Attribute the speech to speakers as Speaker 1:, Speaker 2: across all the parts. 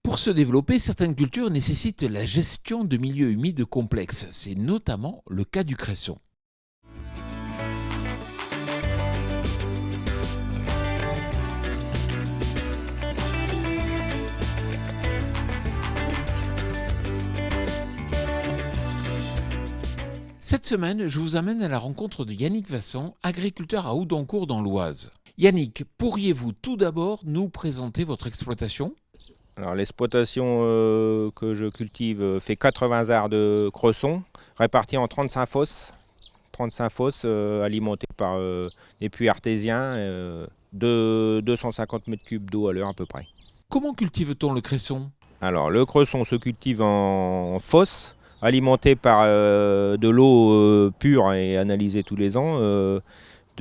Speaker 1: Pour se développer, certaines cultures nécessitent la gestion de milieux humides complexes. C'est notamment le cas du cresson. Cette semaine, je vous amène à la rencontre de Yannick Vasson, agriculteur à Houdancourt dans l'Oise. Yannick, pourriez-vous tout d'abord nous présenter votre exploitation ?
Speaker 2: Alors l'exploitation que je cultive fait 80 arts de cresson répartis en 35 fosses. 35 fosses alimentées par des puits artésiens de 250 m3 d'eau à l'heure à peu près.
Speaker 1: Comment cultive-t-on le cresson ?
Speaker 2: Alors le cresson se cultive en fosse, alimenté par de l'eau pure et analysée tous les ans. De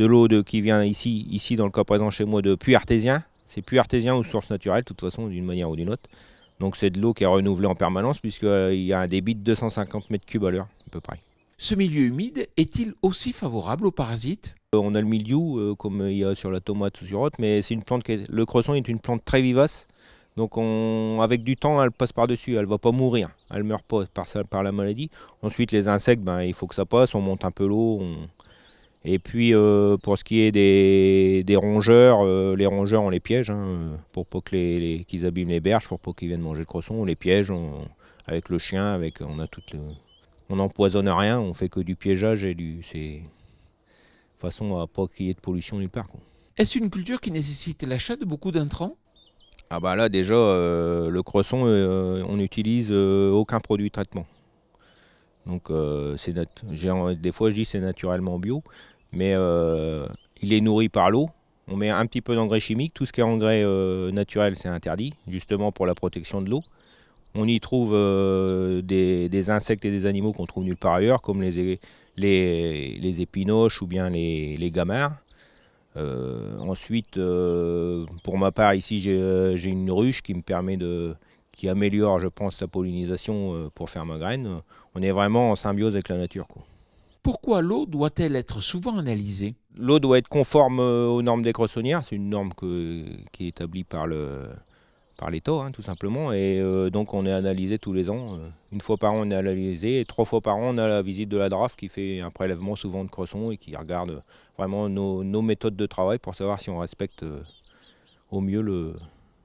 Speaker 2: l'eau qui vient ici dans le cas présent chez moi de puits artésiens. C'est puits artésiens ou source naturelle, de toute façon, d'une manière ou d'une autre. Donc c'est de l'eau qui est renouvelée en permanence puisqu'il y a un débit de 250 m3 à l'heure à peu près.
Speaker 1: Ce milieu humide est-il aussi favorable aux parasites ?
Speaker 2: On a le mildiou comme il y a sur la tomate ou sur autre, mais c'est une plante le cresson est une plante très vivace. Donc avec du temps, elle passe par-dessus, elle ne va pas mourir, elle ne meurt pas par la maladie. Ensuite les insectes, il faut que ça passe, on monte un peu l'eau. Et puis pour ce qui est des rongeurs, les rongeurs on les piège pour pas qu'ils abîment les berges, pour pas qu'ils viennent manger le cresson, on les piège avec le chien, on n'empoisonne rien, on fait que du piégeage et de façon à pas qu'il y ait de pollution nulle part, quoi.
Speaker 1: Est-ce une culture qui nécessite l'achat de beaucoup d'intrants ?
Speaker 2: Ah bah là déjà le cresson on n'utilise aucun produit de traitement. Donc des fois je dis c'est naturellement bio, mais il est nourri par l'eau. On met un petit peu d'engrais chimique, tout ce qui est engrais naturel c'est interdit, justement pour la protection de l'eau. On y trouve des insectes et des animaux qu'on trouve nulle part ailleurs, comme les épinoches ou bien les gamarres. Ensuite, pour ma part ici j'ai une ruche qui me permet qui améliore, je pense, sa pollinisation pour faire ma graine. On est vraiment en symbiose avec la nature, quoi.
Speaker 1: Pourquoi l'eau doit-elle être souvent analysée ?
Speaker 2: L'eau doit être conforme aux normes des cressonnières. C'est une norme qui est établie par l'État, tout simplement. Et donc on est analysé tous les ans. Une fois par an on est analysé et 3 fois par an on a la visite de la DRAF qui fait un prélèvement souvent de cresson et qui regarde vraiment nos méthodes de travail pour savoir si on respecte au mieux le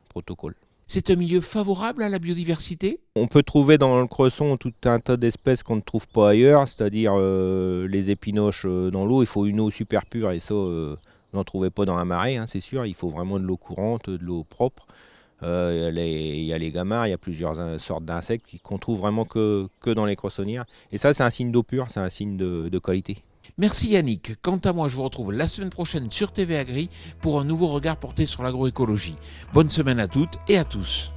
Speaker 2: protocole.
Speaker 1: C'est un milieu favorable à la biodiversité ?
Speaker 2: On peut trouver dans le cresson tout un tas d'espèces qu'on ne trouve pas ailleurs, c'est-à-dire les épinoches dans l'eau. Il faut une eau super pure et ça, vous n'en trouvez pas dans la marée, c'est sûr. Il faut vraiment de l'eau courante, de l'eau propre. Il y a les gamarres, il y a plusieurs sortes d'insectes qu'on trouve vraiment que dans les cressonnières. Et ça, c'est un signe d'eau pure, c'est un signe de qualité.
Speaker 1: Merci Yannick. Quant à moi, je vous retrouve la semaine prochaine sur TV Agri pour un nouveau regard porté sur l'agroécologie. Bonne semaine à toutes et à tous.